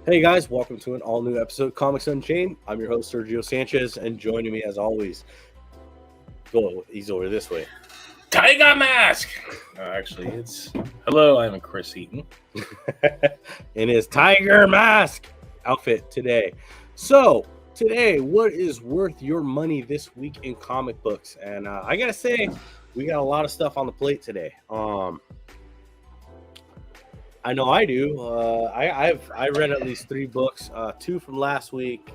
Hey guys, welcome to an all-new episode of Comics Unchained. I'm your host, Sergio Sanchez, and joining me as always, he's over this way. Tiger Mask! Actually, it's... Hello, I'm Chris Eaton. In his Tiger Mask outfit today. So, today, what is worth your money this week in comic books? And I gotta say, we got a lot of stuff on the plate today. I know I do. I read at least 3 books, 2 from last week.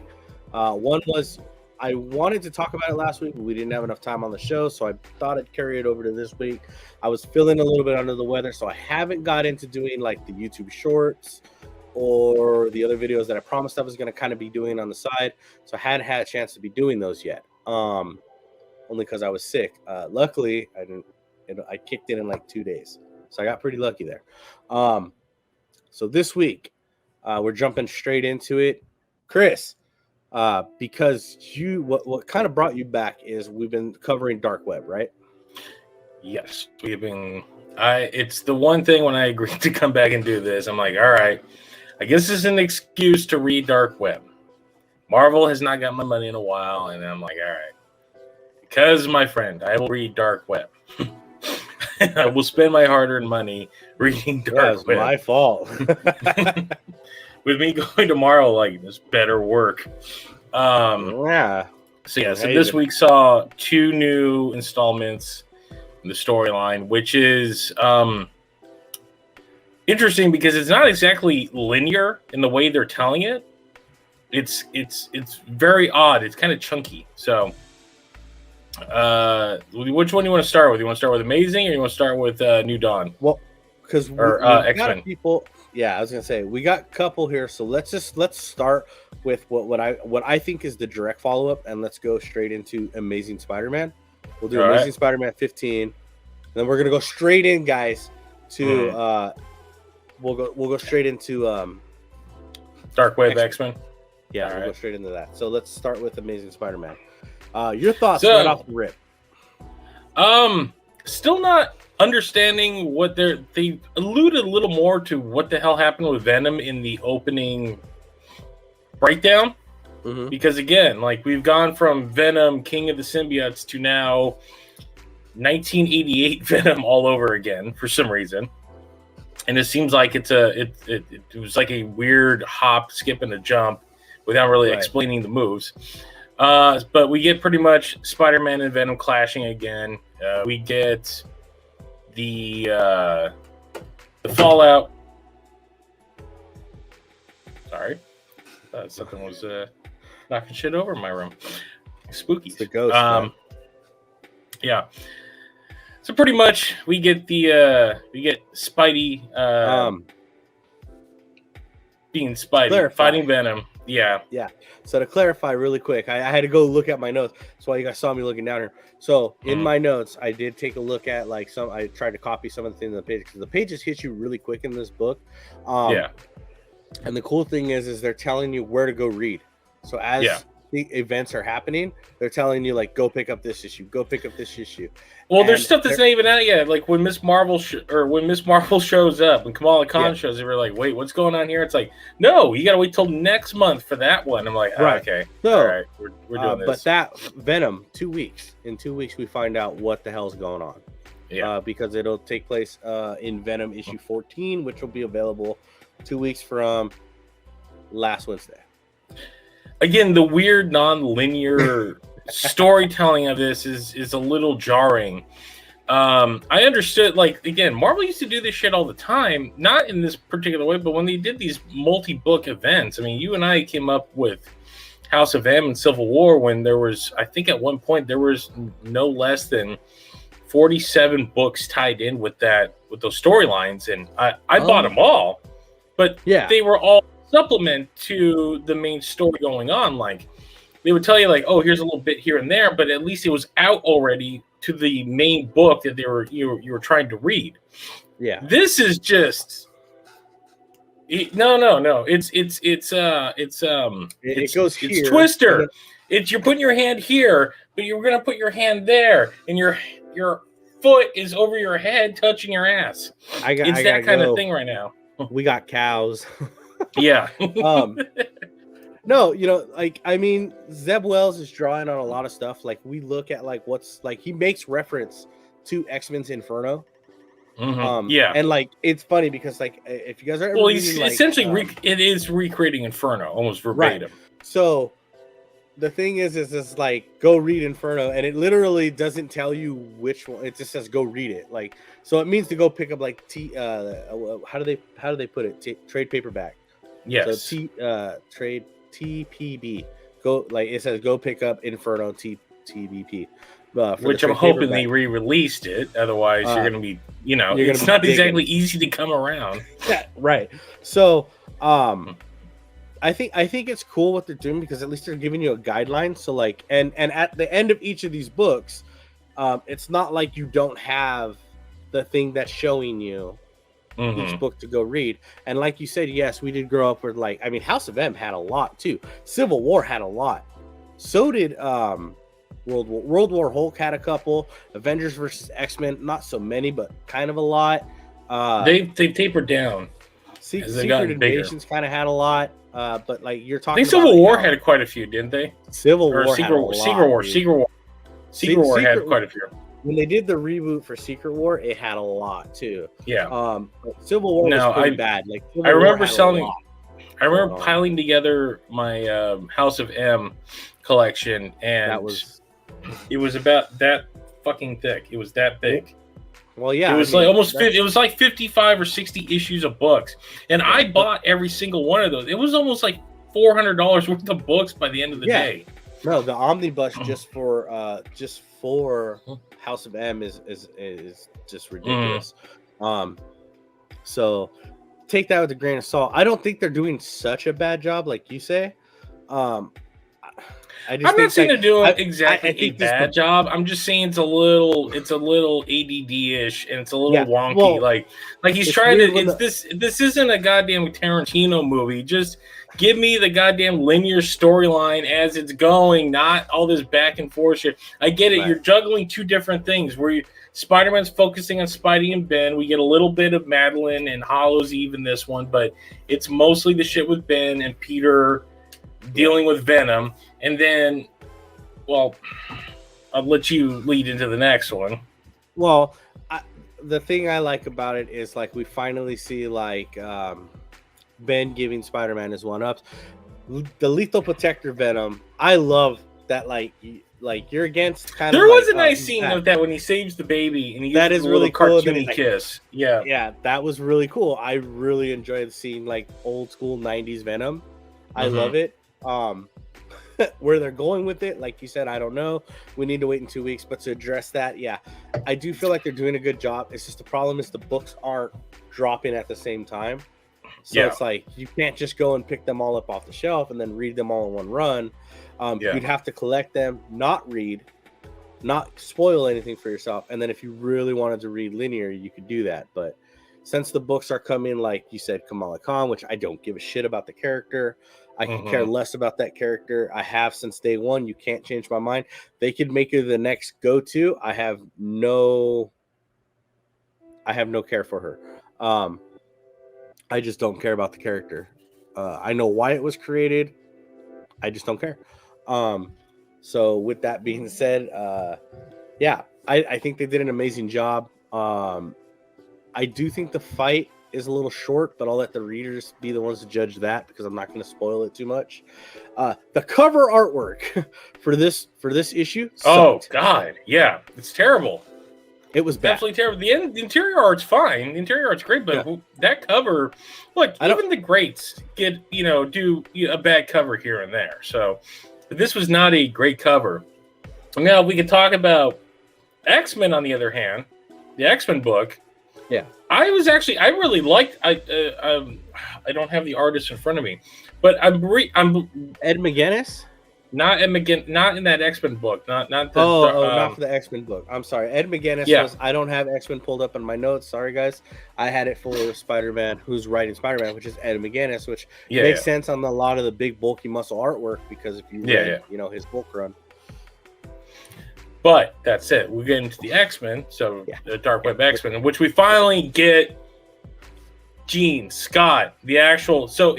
One was I wanted to talk about it last week, but we didn't have enough time on the show, so I thought I'd carry it over to this week. I was feeling a little bit under the weather, so I haven't got into doing like the YouTube shorts or the other videos that I promised I was going to kind of be doing on the side. So I hadn't had a chance to be doing those yet, only because I was sick. Luckily, I kicked in like 2 days, so I got pretty lucky there. So this week, we're jumping straight into it. Chris, because what kind of brought you back is we've been covering Dark Web, right? Yes, we've been... It's the one thing when I agreed to come back and do this, I'm like, all right, I guess this is an excuse to read Dark Web. Marvel has not got my money in a while, and I'm like, all right. Because, my friend, I will read Dark Web. I will spend my hard-earned money reading Dark Web. My fault. With me going tomorrow, like, this better work. Yeah. So this week saw 2 new installments in the storyline, which is interesting because it's not exactly linear in the way they're telling it. It's very odd. It's kind of chunky. So, which one do you want to start with? You want to start with Amazing, or you want to start with New Dawn? Well, because we X-Men. People. Yeah, I was gonna say we got a couple here, so let's start with what I think is the direct follow up, and let's go straight into Amazing Spider-Man. We'll do Amazing Spider-Man 15, then we're gonna go straight in, guys, to we'll go straight into Dark Wave X-Men. Yeah, we'll go straight into that. So let's start with Amazing Spider-Man. Your thoughts right off the rip? Still not understanding what they alluded a little more to what the hell happened with Venom in the opening breakdown. Because again, like, we've gone from Venom, King of the Symbiotes, to now 1988 Venom all over again for some reason. And it seems like it was like a weird hop, skip, and a jump without really explaining the moves. But we get pretty much Spider-Man and Venom clashing again. We get the fallout. Sorry, something was knocking shit over in my room. Spooky. It's the ghost. Yeah. So pretty much we get Spidey being Spidey fighting Venom. Yeah. So to clarify really quick, I had to go look at my notes. That's why you guys saw me looking down here. So in my notes, I did take a look at I tried to copy some of the things in the pages, because the pages hit you really quick in this book. And the cool thing is they're telling you where to go read. So as the events are happening, they're telling you, like, go pick up this issue, go pick up this issue. Well, there's stuff that's not even out yet. Like when Miss Marvel shows up, and Kamala Khan shows up, we're like, wait, what's going on here? It's like, no, you gotta wait till next month for that one. I'm like, okay, so, all right, we're doing this. But that Venom, 2 weeks. In 2 weeks, we find out what the hell's going on. Because it'll take place in Venom issue 14, which will be available 2 weeks from last Wednesday. Again, the weird non-linear storytelling of this is a little jarring. I understood, like, again, Marvel used to do this shit all the time, not in this particular way, but when they did these multi-book events. I mean, you and I came up with House of M and Civil War when there was, I think at one point, there was no less than 47 books tied in with those storylines, and I bought them all, but they were all supplement to the main story going on. Like, they would tell you, like, oh, here's a little bit here and there, but at least it was out already to the main book that you were trying to read. This is just no. It goes here. It's Twister. You're putting your hand here, but you're gonna put your hand there, and your foot is over your head touching your ass. It's that kind of thing right now. We got cows. Yeah. No, like, I mean, Zeb Wells is drawing on a lot of stuff. Like, we look at like what's like he makes reference to X-Men's Inferno. Yeah, and like it's funny because like if you guys are ever he's reading, like, essentially it is recreating Inferno almost verbatim. Right. So the thing is like, go read Inferno, and it literally doesn't tell you which one. It just says go read it. Like, so it means to go pick up like how do they put it? Trade paperback. Yes. So trade TPB. Go, like, it says go pick up Inferno TBP. Which I'm hoping they re-released it. Otherwise, you're going to be, it's not exactly easy to come around. Yeah, right. So, I think it's cool what they're doing, because at least they're giving you a guideline. So like, and at the end of each of these books, it's not like you don't have the thing that's showing you each book to go read. And like you said, yes, we did grow up with, like, I mean, House of M had a lot too. Civil War had a lot. So did World War Hulk had a couple. Avengers versus X-Men, not so many, but kind of a lot. They tapered down. Secret Invasions kind of had a lot. But like, you're talking, I think Civil War had quite a few, didn't they? Civil War Secret War had quite a few. When they did the reboot for Secret War, it had a lot too. Yeah. But Civil War was pretty bad. Like, I remember piling together my House of M collection, and it was about that fucking thick. It was that big. Well, yeah, it was it was like 55 or 60 issues of books, and I bought every single one of those. It was almost like $400 worth of books by the end of the day. No, the omnibus just for House of M is just ridiculous. So take that with a grain of salt. I don't think they're doing such a bad job, like you say. I'm not saying they're doing exactly a bad job. I'm just saying it's a little ADD-ish, and it's a little wonky. Well, like he's trying to. This isn't a goddamn Tarantino movie. Just give me the goddamn linear storyline as it's going, not all this back and forth shit. I get it. Right. You're juggling two different things. Where Spider-Man's focusing on Spidey and Ben. We get a little bit of Madeline and Hallows Eve in this one, but it's mostly the shit with Ben and Peter dealing with Venom. And then, well, I'll let you lead into the next one. Well, the thing I like about it is, like, we finally see, like, Ben giving Spider-Man his one-ups. The Lethal Protector Venom, I love that, like you're against kind of. There was a nice scene of that when he saves the baby and he that is really cool. Cartoony kiss. Yeah, that was really cool. I really enjoyed seeing, like, old school 90s Venom. I love it. Where they're going with it, like you said, I don't know. We need to wait in 2 weeks, but to address that, I do feel like they're doing a good job. It's just the problem is the books aren't dropping at the same time, so it's like you can't just go and pick them all up off the shelf and then read them all in one run. You'd have to collect them, not read, not spoil anything for yourself, and then if you really wanted to read linear, you could do that. But since the books are coming, like you said, Kamala Khan, which I don't give a shit about the character. I can care less about that character. I have since day one. You can't change my mind. They could make her the next go-to. I have no care for her. I just don't care about the character. I know why it was created. I just don't care. So with that being said, I think they did an amazing job. I do think the fight is a little short, but I'll let the readers be the ones to judge that, because I'm not going to spoil it too much. The cover artwork for this issue sucked. Oh God, yeah, it's terrible. It was definitely terrible. The interior art's fine. The interior art's great, but that cover, look, even the greats do a bad cover here and there. So this was not a great cover. Now we can talk about X-Men on the other hand, the X-Men book. Yeah, I really liked. I don't have the artist in front of me, but I'm Ed McGuinness. Not Ed McGuinness, not in that X-Men book. Not not for the X-Men book. I'm sorry, Ed McGuinness. Was, I don't have X-Men pulled up in my notes. Sorry, guys. I had it for Spider-Man, who's writing Spider-Man, which is Ed McGuinness, which makes sense on a lot of the big bulky muscle artwork, because if you read, his book run. But that's it. We get into the X-Men, so the Dark Web X-Men, in which we finally get Jean, Scott, the actual. So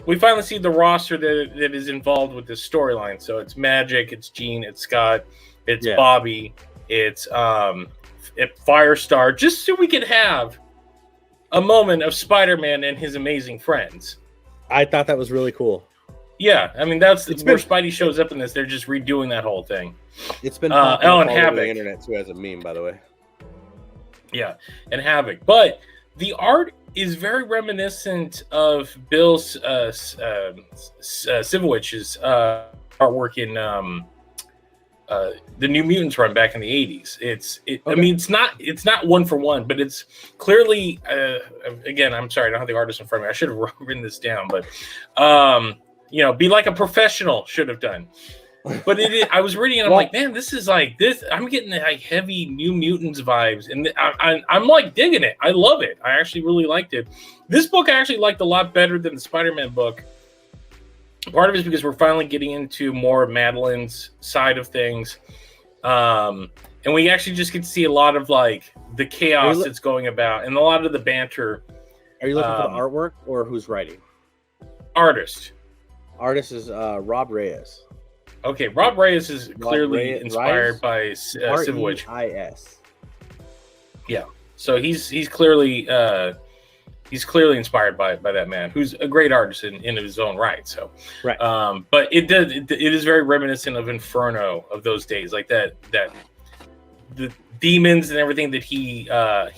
we finally see the roster that is involved with this storyline. So it's Magic, it's Jean, it's Scott, it's Bobby, it's Firestar, just so we could have a moment of Spider-Man and his amazing friends. I thought that was really cool. Yeah, I mean that's where Spidey shows up in this. They're just redoing that whole thing. It's been all over Havoc. the internet too as a meme, by the way. Yeah, and Havoc, but the art is very reminiscent of Bill Sivowicz's artwork in the New Mutants run back in the 80s. I mean, it's not one for one, but it's clearly again, I'm sorry, I don't have the artist in front of me. I should have written this down, but be like a professional should have done. But I was reading and I'm like, man, this is like this. I'm getting like heavy New Mutants vibes, and I'm like digging it. I love it. I actually really liked it. This book I actually liked a lot better than the Spider-Man book. Part of it is because we're finally getting into more of Madeline's side of things, and we actually just get to see a lot of like the chaos that's going about, and a lot of the banter. Are you looking for the artwork or who's writing? Artist is Rob Reyes. Okay, Rob Reyes is clearly inspired by Sivowic. R-E-I-S. Yeah, so he's clearly inspired by that man, who's a great artist in his own right. So, right. But it is very reminiscent of Inferno of those days, like that the demons and everything that he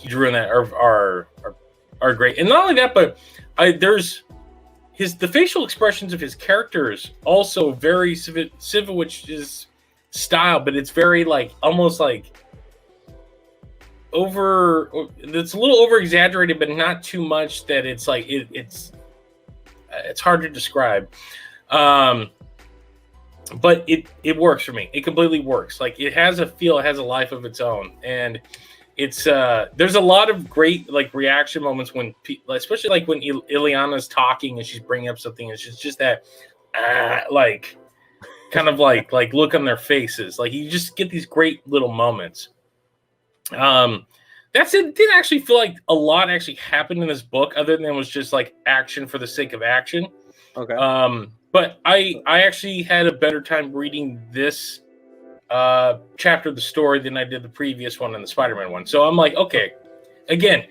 drew in that are great, and not only that, but the facial expressions of his characters also very Sivowic's style, but it's very like almost like it's a little over exaggerated, but not too much that it's like it's hard to describe. But it works for me. It completely works. Like it has a feel, it has a life of its own, and it's there's a lot of great like reaction moments when especially like when Ileana's talking and she's bringing up something and she's just that like kind of like look on their faces. Like you just get these great little moments. That's it. Didn't actually feel like a lot actually happened in this book other than it was just like action for the sake of action. Okay. But I actually had a better time reading this chapter of the story than I did the previous one and the Spider-Man one. So I'm like, okay, again,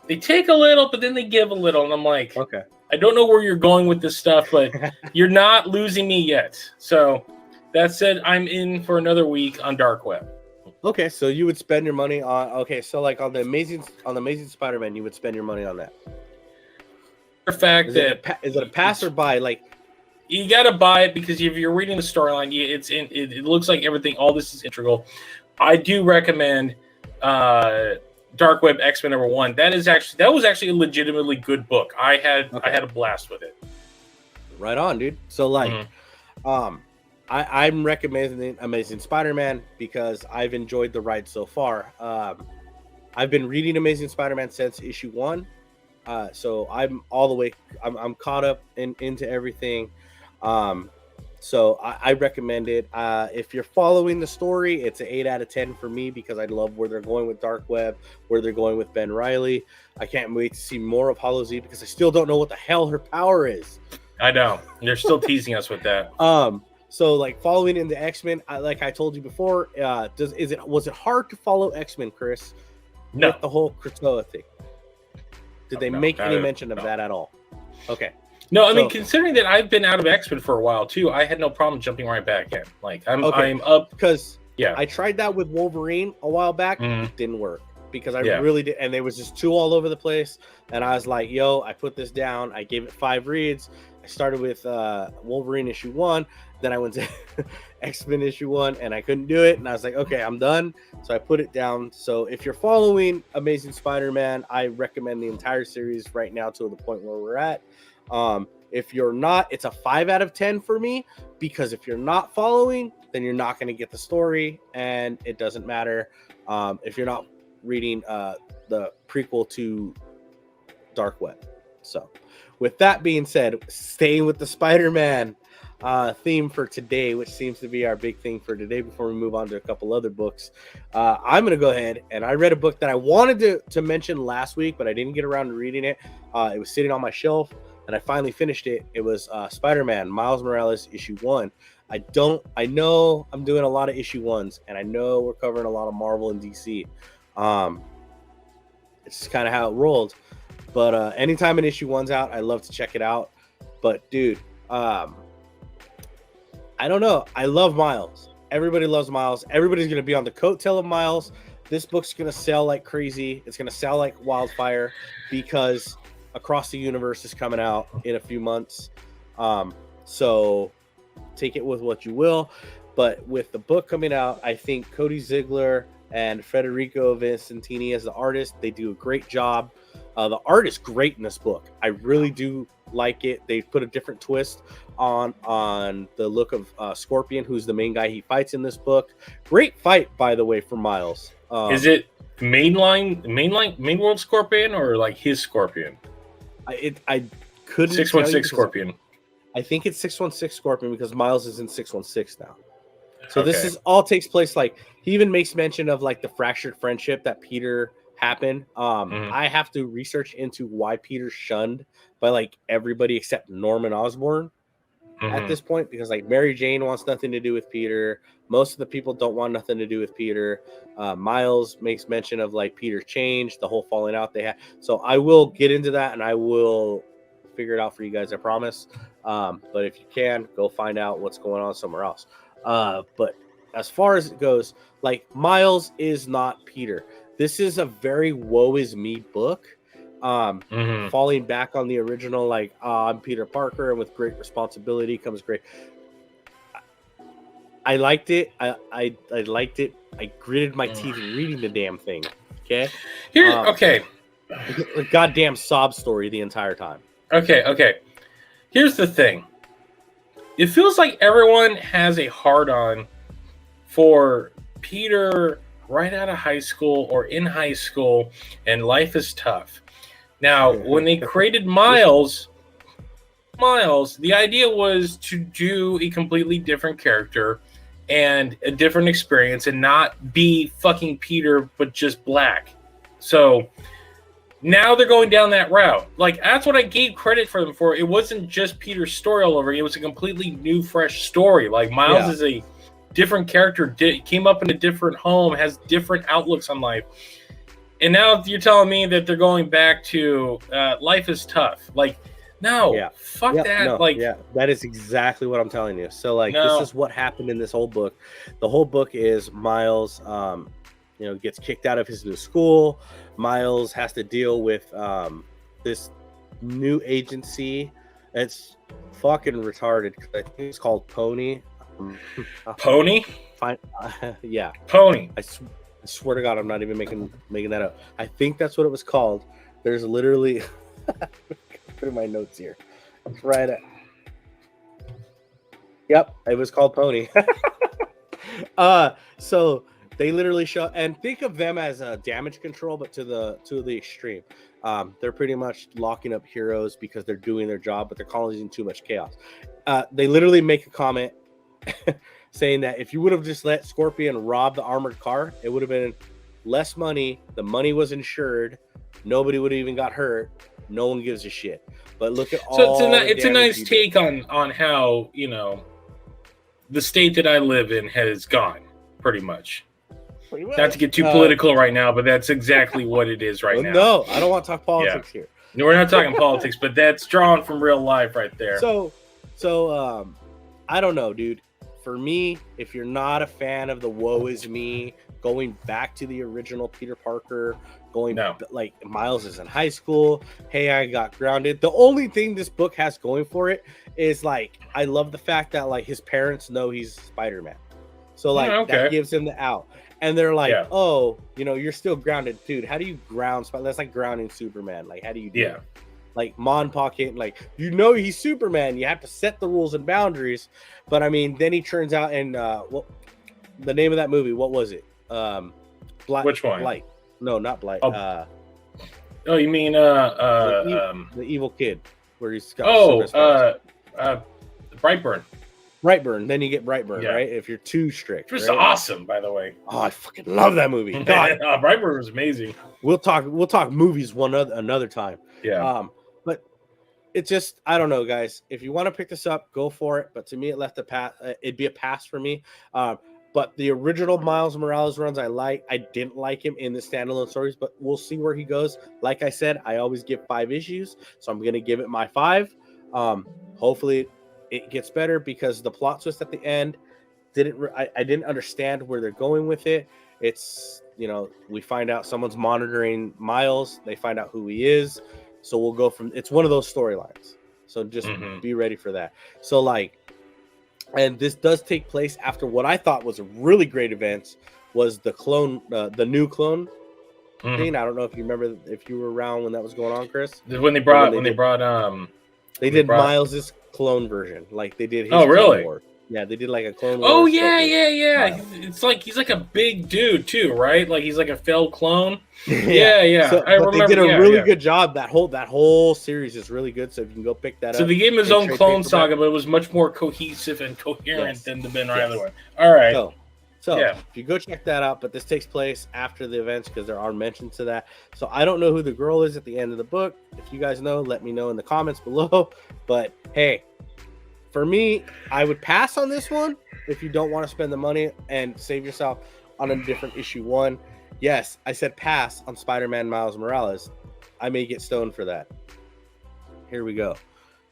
they take a little, but then they give a little, and I'm like, okay, I don't know where you're going with this stuff, but you're not losing me yet. So that said, I'm in for another week on Dark Web. Okay, so you would spend your money on so like on the Amazing Spider-Man, you would spend your money on that. The fact is it a pass or buy? Like you got to buy it because if you're reading the storyline, it looks like everything. All this is integral. I do recommend Dark Web X-Men #1. That was actually a legitimately good book. I had a blast with it. Right on, dude. So like, I'm recommending Amazing Spider-Man because I've enjoyed the ride so far. I've been reading Amazing Spider-Man since issue 1, so I'm all the way. I'm caught up into everything. So I recommend it. If you're following the story, it's an 8 out of 10 for me because I love where they're going with Dark Web, where they're going with Ben Reilly. I can't wait to see more of Hollow Z because I still don't know what the hell her power is. I know they're still teasing us with that. So like following in the X-Men, like I told you before, was it hard to follow X-Men, Chris? No. With the whole Krakoa thing. Did they make any mention of that at all? Okay. No, I mean, considering that I've been out of X-Men for a while too, I had no problem jumping right back in. Like I'm up because I tried that with Wolverine a while back. It didn't work because I really did, and there was just 2 all over the place. And I was like, "Yo," I put this down. I gave it 5 reads. I started with Wolverine issue 1. Then I went to X-Men issue 1 and I couldn't do it. And I was like, okay, I'm done. So I put it down. So if you're following Amazing Spider-Man, I recommend the entire series right now to the point where we're at. If you're not, it's a 5 out of 10 for me because if you're not following, then you're not going to get the story and it doesn't matter. If you're not reading the prequel to Dark Web. So with that being said, staying with the Spider-Man, theme for today, which seems to be our big thing for today before we move on to a couple other books. I'm going to go ahead, and I read a book that I wanted to mention last week, but I didn't get around to reading it. It was sitting on my shelf, and I finally finished it. It was Spide-man Miles Morales issue 1. I know I'm doing a lot of issue 1s, and I know we're covering a lot of Marvel and DC. It's just kind of how it rolled. But anytime an issue 1's out, I love to check it out. But dude, I don't know. I love Miles. Everybody loves Miles. Everybody's going to be on the coattail of Miles. This book's going to sell like crazy. It's going to sell like wildfire because Across the Universe is coming out in a few months. So take it with what you will. But with the book coming out, I think Cody Ziegler and Federico Vicentini as the artist, they do a great job. The art is great in this book. I really do like it. They put a different twist on the look of Scorpion, who's the main guy he fights in this book. Great fight, by the way, for Miles. Is it main world Scorpion or like his Scorpion? I couldn't 616 Scorpion. I think it's 616 Scorpion because Miles is in 616 now. So this is all takes place, like he even makes mention of like the fractured friendship that Peter happened. I have to research into why Peter's shunned by like everybody except Norman Osborn at this point, because like Mary Jane wants nothing to do with Peter. Most of the people don't want nothing to do with Peter. Miles makes mention of like Peter's change, the whole falling out they had. So I will get into that and I will figure it out for you guys, I promise. But if you can, go find out what's going on somewhere else. But as far as it goes, like Miles is not Peter. This is a very woe is me book. Falling back on the original, like I'm Peter Parker, and with great responsibility comes great. I liked it. I liked it. I gritted my teeth reading the damn thing. Okay. A goddamn sob story the entire time. Okay. Here's the thing. It feels like everyone has a hard-on for Peter right out of high school or in high school, and life is tough. Now, when they created Miles, the idea was to do a completely different character and a different experience and not be fucking Peter, but just black. So now they're going down that route. Like, that's what I gave credit for them for. It wasn't just Peter's story all over. It was a completely new, fresh story. Like, Miles is a different character, came up in a different home, has different outlooks on life. And now you're telling me that they're going back to life is tough. Like, no, fuck that. No, like, that is exactly what I'm telling you. So, like, this is what happened in this whole book. The whole book is Miles, gets kicked out of his new school. Miles has to deal with this new agency. It's fucking retarded. I think it's called Pony. Pony? Fine. Pony. I swear to God, I'm not even making that up. I think that's what it was called. There's literally put in my notes here. It's right at. Yep, it was called Pony. So they literally show, and think of them as a damage control, but to the extreme. They're pretty much locking up heroes because they're doing their job, but they're causing too much chaos. They literally make a comment saying that if you would have just let Scorpion rob the armored car, it would have been less money. The money was insured. Nobody would have even got hurt. No one gives a shit. But look at all. So it's a nice take on how, the state that I live in has gone, pretty much. Not to get too political right now, but that's exactly what it is right now. No, I don't want to talk politics here. No, we're not talking politics, but that's drawn from real life right there. So I don't know, dude. For me, if you're not a fan of the woe is me, going back to the original Peter Parker, like Miles is in high school, hey, I got grounded. The only thing this book has going for it is like, I love the fact that like his parents know he's Spider-Man. So like that gives him the out. And they're like, you're still grounded, dude. How do you ground Spider-Man? That's like grounding Superman. Like, how do you do it? Like Mon Pocket, like he's Superman. You have to set the rules and boundaries. But I mean, then he turns out and the name of that movie, what was it? Which one? Blight. No, not Blight. You mean the evil kid where he's got Brightburn. Brightburn. Then you get Brightburn, Yeah. right? If you're too strict. Which is right? awesome, by the way. Oh, I fucking love that movie. God, Brightburn was amazing. we'll talk movies another time. Yeah. But it just, I don't know, guys. If you want to pick this up, go for it. But to me, it left a pass. It'd be a pass for me. But the original Miles Morales runs, I didn't like him in the standalone stories, but we'll see where he goes. Like I said, I always give 5 issues, so I'm gonna give it my 5. Hopefully, it gets better because the plot twist at the end I didn't understand where they're going with it. It's, we find out someone's monitoring Miles. They find out who he is. So we'll go from, it's one of those storylines. So just be ready for that. So and this does take place after what I thought was a really great event was the clone, the new clone thing. I don't know if you remember, if you were around when that was going on, Chris. When they brought Miles's clone version. Like they did his really? War. Yeah, they did like a Clone Wars. Oh, yeah. It's like he's like a big dude too, right? Like he's like a failed clone. Yeah. So, I remember. They did a really good job. That whole series is really good. So if you can go pick that up. So they gave him his own clone saga, but it was much more cohesive and coherent than the Ben Reilly one. All right. So if you go check that out, but this takes place after the events because there are mentions to that. So I don't know who the girl is at the end of the book. If you guys know, let me know in the comments below. But hey, for me, I would pass on this one if you don't want to spend the money and save yourself on a different issue 1. Yes, I said pass on Spider-Man Miles Morales. I may get stoned for that. Here we go.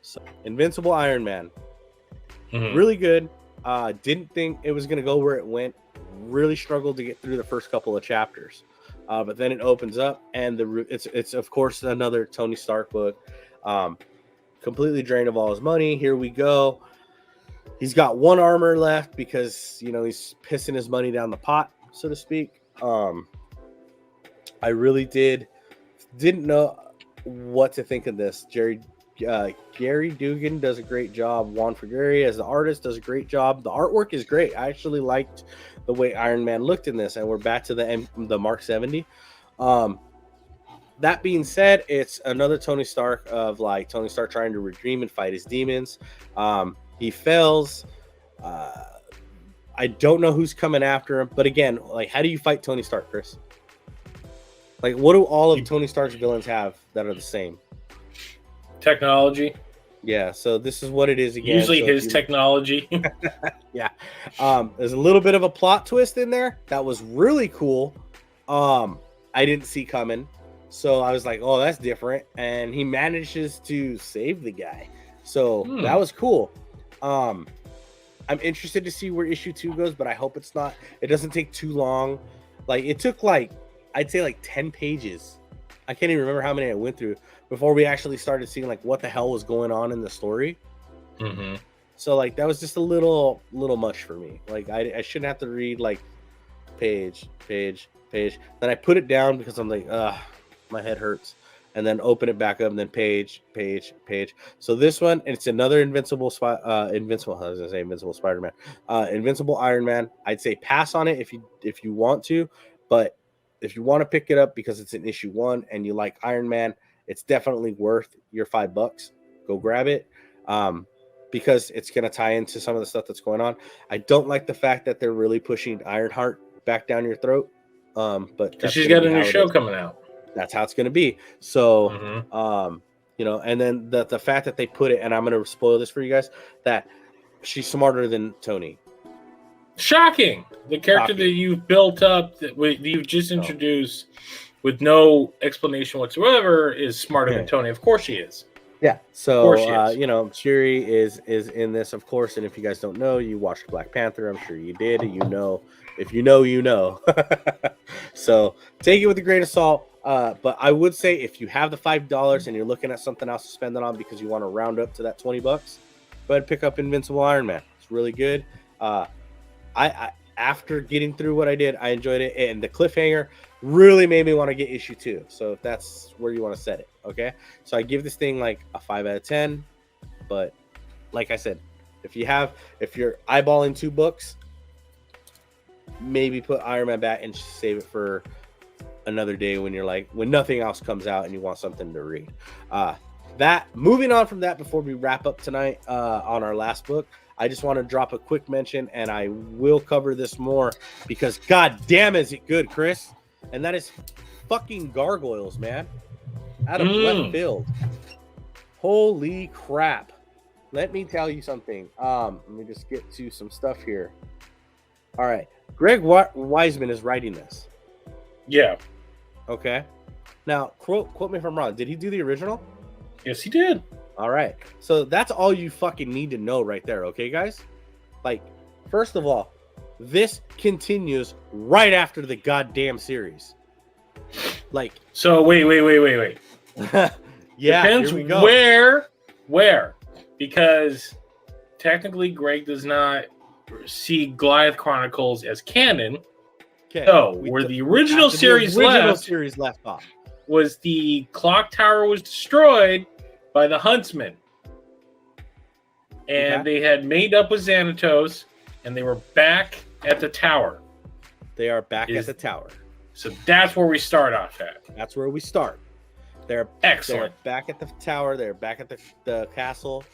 So, Invincible Iron Man. Really good. Didn't think it was going to go where it went. Really struggled to get through the first couple of chapters. But then it opens up, and it's of course another Tony Stark book. Completely drained of all his money. Here we go. He's got 1 armor left because he's pissing his money down the pot, so to speak. I really didn't know what to think of this. Gary Dugan does a great job. Juan Frigeri as the artist does a great job. The artwork is great. I actually liked the way Iron Man looked in this, and we're back to the Mark 70. That being said, it's another Tony Stark of Tony Stark trying to redeem and fight his demons. He fails. I don't know who's coming after him, but again, how do you fight Tony Stark, Chris? What do all of Tony Stark's villains have that are the same? Technology. Yeah, so this is what it is again. Usually his technology. Yeah. There's a little bit of a plot twist in there that was really cool. I didn't see coming. So I was like, oh, that's different. And he manages to save the guy. So that was cool. I'm interested to see where issue 2 goes, but I hope it doesn't take too long. It took I'd say 10 pages. I can't even remember how many I went through before we actually started seeing what the hell was going on in the story. So that was just a little much for me. I shouldn't have to read page. Then I put it down because I'm my head hurts, and then open it back up, and then page. So this one, it's another Invincible Spider-Man, Invincible Iron Man. I'd say pass on it if you want to, but if you want to pick it up because it's an issue 1 and you like Iron Man, it's definitely worth your $5. Go grab it, because it's going to tie into some of the stuff that's going on. I don't like the fact that they're really pushing Ironheart back down your throat, but she's got a new show coming out. That's how it's going to be. So, and then the fact that they put it, and I'm going to spoil this for you guys, that she's smarter than Tony. Shocking. The character that you've built up, that you've just introduced with no explanation whatsoever, is smarter than Tony. Of course she is. Yeah. So, Shuri is in this, of course. And if you guys don't know, you watched Black Panther. I'm sure you did. If you know, you know. So take it with a grain of salt. But I would say if you have the $5 and you're looking at something else to spend it on because you want to round up to that $20, go ahead and pick up Invincible Iron Man. It's really good. I after getting through what I did, I enjoyed it, and the cliffhanger really made me want to get issue 2. So if that's where you want to set it, okay? So I give this thing a 5 out of 10. But like I said, if you're eyeballing 2 books, maybe put Iron Man back and save it for another day when when nothing else comes out and you want something to read. Moving on from that, before we wrap up tonight on our last book, I just want to drop a quick mention, and I will cover this more because god damn is it good, Chris. And that is fucking Gargoyles, man. Out of left field. Holy crap. Let me tell you something. Let me just get to some stuff here. All right. Greg Wiseman is writing this. Yeah. Okay. Now, quote me if I'm wrong. Did he do the original? Yes, he did. All right. So that's all you fucking need to know right there. Okay, guys? Like, first of all, this continues right after the goddamn series. Like. So, wait. Yeah. Depends here we go. Where? Because technically Greg does not see Goliath Chronicles as canon. Okay. So, where the original series left off was the clock tower was destroyed by the Huntsman. And they had made up with Xanatos, and they were back at the tower. They are back at the tower. So that's where we start off at. That's where we start. They're excellent. They're back at the tower. They're back at the castle.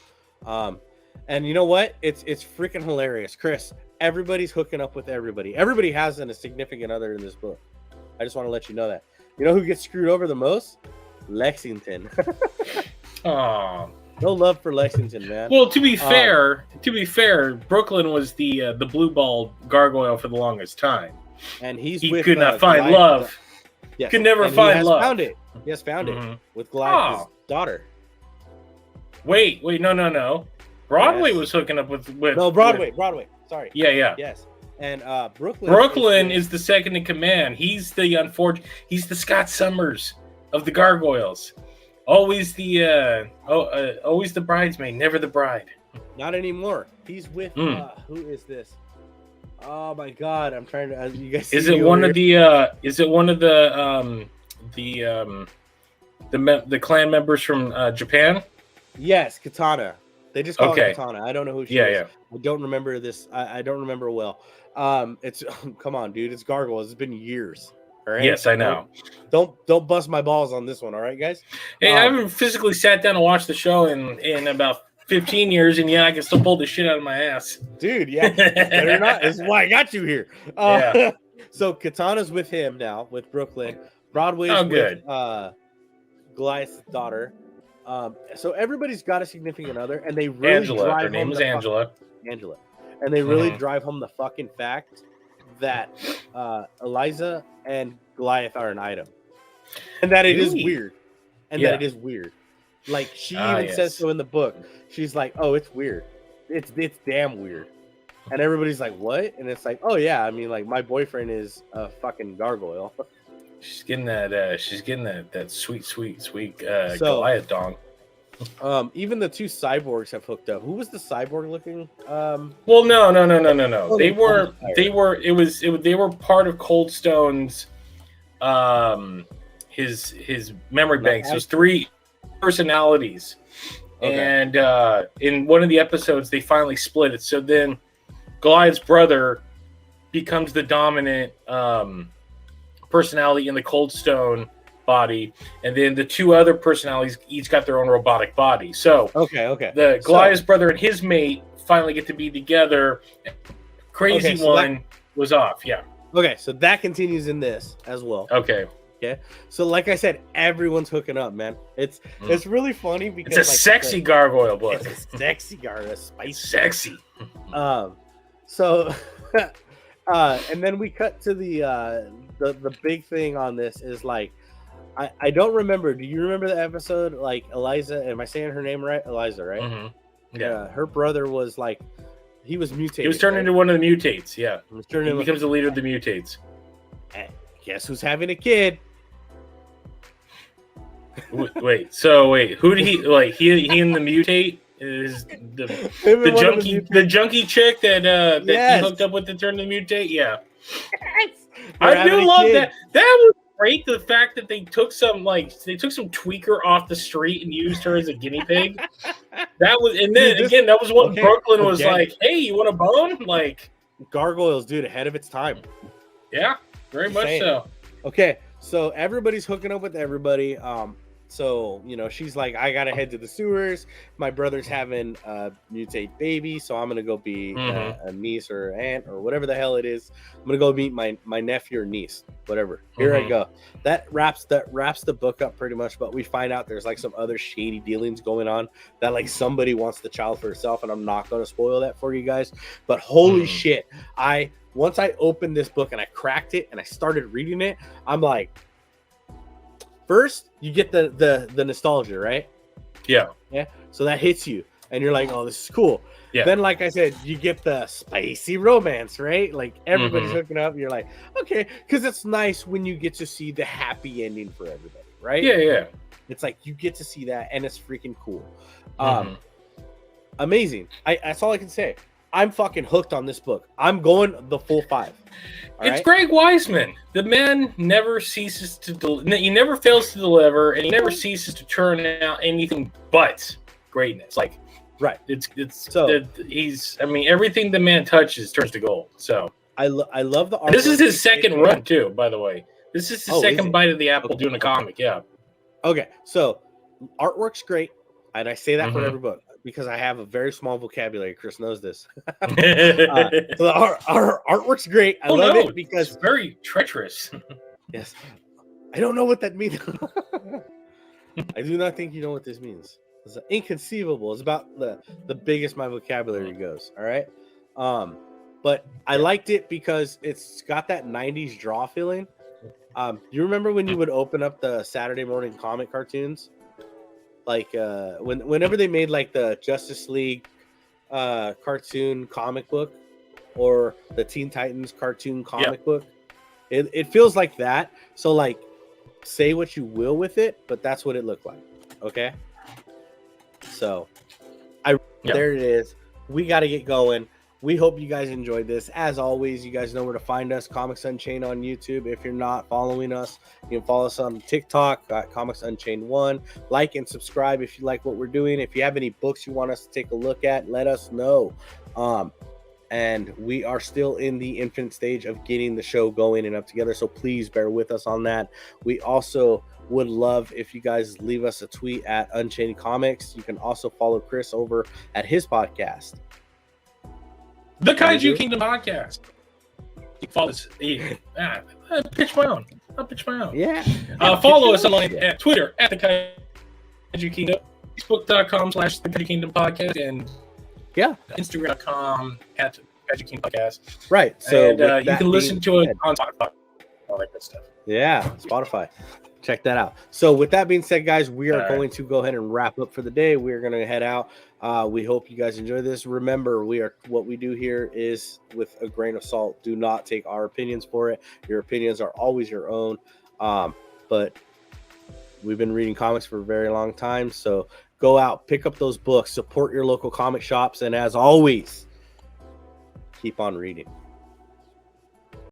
And you know what? It's freaking hilarious. Chris, everybody's hooking up with everybody. Everybody has a significant other in this book. I just want to let you know that. You know who gets screwed over the most? Lexington. Oh, no love for Lexington, man. Well, to be fair, Brooklyn was the blue ball gargoyle for the longest time, and he could not find love. Yes. Could never find love. Found it. He has found it with Goliath's daughter. Wait, no. Broadway was hooking up with no Broadway. Sorry. Yeah. Yes. And Brooklyn is the second in command. He's the He's the Scott Summers of the Gargoyles. Always the bridesmaid, never the bride. Not anymore. He's with who is this? Oh my god, I'm trying to. You guys. Is it one of the? Is it one of the clan members from Japan? Yes, Katana. They just call her Katana. I don't know who she is. Yeah. I don't remember this. I don't remember well. It's come on, dude. It's Gargoyles. It's been years. All right. Yes, I know. Don't bust my balls on this one. All right, guys. Hey, I haven't physically sat down and watched the show in about 15 years, and I can still pull this shit out of my ass, dude. Yeah, better not. This is why I got you here. Yeah. So Katana's with him now, with Brooklyn. Broadway's good. with Goliath's daughter. So everybody's got a significant other, and they really Angela. drive Her name home is the Angela. Angela, and they really drive home the fucking fact that Eliza and Goliath are an item, and that it is weird, that it is weird. Like she even says so in the book. She's like, "Oh, it's weird. It's damn weird." And everybody's like, "What?" And it's like, "Oh yeah, I mean, like my boyfriend is a fucking gargoyle." She's getting that. She's getting that sweet Goliath dong. Even the two cyborgs have hooked up. Who was the cyborg looking? Well, no. They were part of Cold Stone's his memory banks. There's 3 personalities. Okay. And in one of the episodes they finally split it. So then Goliath's brother becomes the dominant personality in the Cold Stone body, and then the 2 other personalities each got their own robotic body. So the Goliath's brother and his mate finally get to be together. Crazy one was off. Yeah. Okay, so that continues in this as well. Okay. So like I said, everyone's hooking up, man. It's really funny because it's a sexy gargoyle book. It's a sexy gargoyle, spicy. Sexy. So and then we cut to the big thing on this is like I don't remember. Do you remember the episode? Like Eliza, am I saying her name right? Eliza, right? Mm-hmm. Yeah. Her brother was like, he was mutated. He was turned into one of the mutates. Yeah. He becomes the leader of the mutates. And guess who's having a kid? Wait. Who did he like? He and the mutate is the junkie chick that he hooked up with to turn the mutate. Yeah. I do love that. That was great. The fact that they took some tweaker off the street and used her as a guinea pig. That was, and then again, that was what Brooklyn was like. Hey, you want a bone? Like Gargoyles, dude, ahead of its time. Yeah, very much so. Okay, so everybody's hooking up with everybody. So, you know, she's like, I gotta head to the sewers. My brother's having a mutate baby, so I'm gonna go be a niece or aunt or whatever the hell it is. I'm gonna go meet my nephew or niece, whatever. Here I go. That wraps the book up pretty much. But we find out there's like some other shady dealings going on, that like somebody wants the child for herself, and I'm not gonna spoil that for you guys. But holy shit, once I opened this book and I cracked it and I started reading it, I'm like, first, you get the nostalgia, right? Yeah. So that hits you, and you're like, "Oh, this is cool." Yeah. Then, like I said, you get the spicy romance, right? Like everybody's hooking up. You're like, okay, because it's nice when you get to see the happy ending for everybody, right? Yeah. It's like you get to see that, and it's freaking cool. Amazing. That's all I can say. I'm fucking hooked on this book. I'm going the full 5. It's Greg Weisman. The man never ceases to he never fails to deliver, and he never ceases to turn out anything but greatness. Like, right. He's. I mean, everything the man touches turns to gold. So I love the art. This is his second run too, by the way. This is the second bite of the apple doing a comic. Yeah. Okay, so artwork's great, and I say that for every book, because I have a very small vocabulary. Chris knows this. So our artwork's great. I love it because it's very treacherous. Yes. I don't know what that means. I do not think you know what this means. It's inconceivable. It's about the biggest my vocabulary goes. All right. But I liked it because it's got that 90s draw feeling. You remember when you would open up the Saturday morning comic cartoons? Like whenever they made like the Justice League cartoon comic book, or the Teen Titans cartoon comic book, it feels like that. So like, say what you will with it, but that's what it looked like. Okay. So there it is. We got to get going. We hope you guys enjoyed this. As always, you guys know where to find us. Comics Unchained on YouTube. If you're not following us, you can follow us on TikTok, Comics Unchained 1. Like and subscribe if you like what we're doing. If you have any books you want us to take a look at, let us know. And we are still in the infant stage of getting the show going and up together, so please bear with us on that. We also would love if you guys leave us a tweet at Unchained Comics. You can also follow Chris over at his podcast, The Kaiju Kingdom Podcast. You can follow us. I'll pitch my own. Yeah. Follow us online at Twitter at The Kaiju Kingdom, Facebook.com/The Kaiju Kingdom Podcast, and Instagram.com at Kaiju Kingdom Podcast. Right. So and you can listen to it on Spotify. All that good stuff. Yeah, Spotify. Check that out. So with that being said, guys, we are going to go ahead and wrap up for the day. We're going to head out. We hope you guys enjoy this. Remember, what we do here is with a grain of salt. Do not take our opinions for it. Your opinions are always your own. But we've been reading comics for a very long time. So go out, pick up those books, support your local comic shops, and as always, keep on reading.